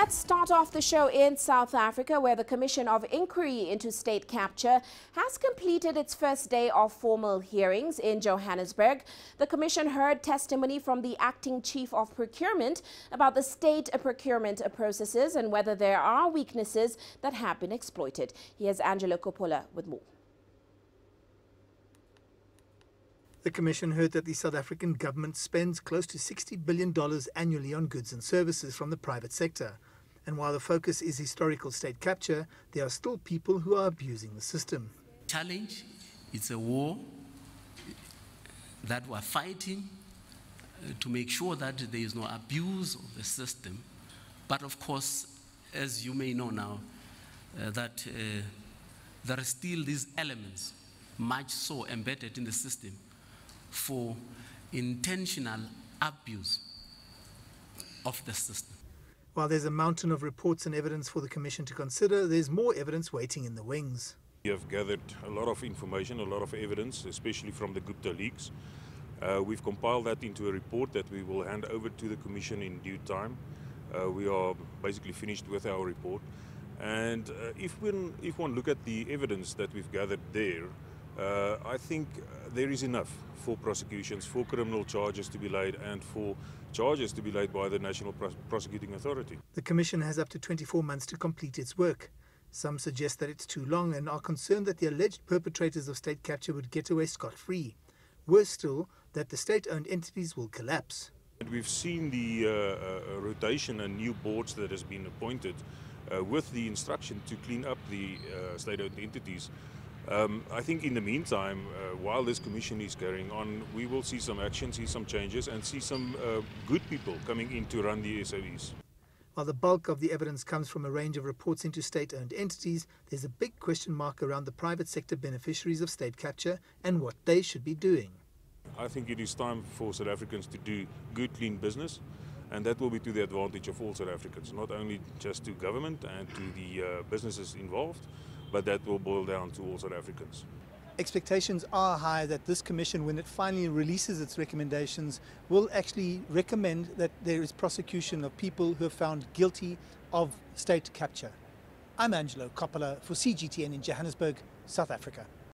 Let's start off the show in South Africa, where the Commission of Inquiry into State Capture has completed its first day of formal hearings in Johannesburg. The Commission heard testimony from the Acting Chief of Procurement about the state procurement processes and whether there are weaknesses that have been exploited. Here's Angelo Coppola with more. The Commission heard that the South African government spends close to $60 billion annually on goods and services from the private sector. And while the focus is historical state capture, there are still people who are abusing the system. Challenge, it's a war that we're fighting to make sure that there is no abuse of the system. But of course, as you may know now, that there are still these elements, much so embedded in the system, for intentional abuse of the system. While there's a mountain of reports and evidence for the Commission to consider, there's more evidence waiting in the wings. We have gathered a lot of information, a lot of evidence, especially from the Gupta leaks. We've compiled that into a report that we will hand over to the Commission in due time. We are basically finished with our report. And if one look at the evidence that we've gathered there, I think there is enough for prosecutions, for criminal charges to be laid and for charges to be laid by the National Prosecuting Authority. The Commission has up to 24 months to complete its work. Some suggest that it's too long and are concerned that the alleged perpetrators of state capture would get away scot-free. Worse still, that the state-owned entities will collapse. And we've seen the rotation and new boards that has been appointed with the instruction to clean up the state-owned entities. I think in the meantime, while this commission is carrying on, we will see some action, see some changes and see some good people coming in to run the SOEs. While the bulk of the evidence comes from a range of reports into state-owned entities, there's a big question mark around the private sector beneficiaries of state capture and what they should be doing. I think it is time for South Africans to do good, clean business, and that will be to the advantage of all South Africans, not only just to government and to the businesses involved, but that will boil down to all South Africans. Expectations are high that this commission, when it finally releases its recommendations, will actually recommend that there is prosecution of people who are found guilty of state capture. I'm Angelo Coppola for CGTN in Johannesburg, South Africa.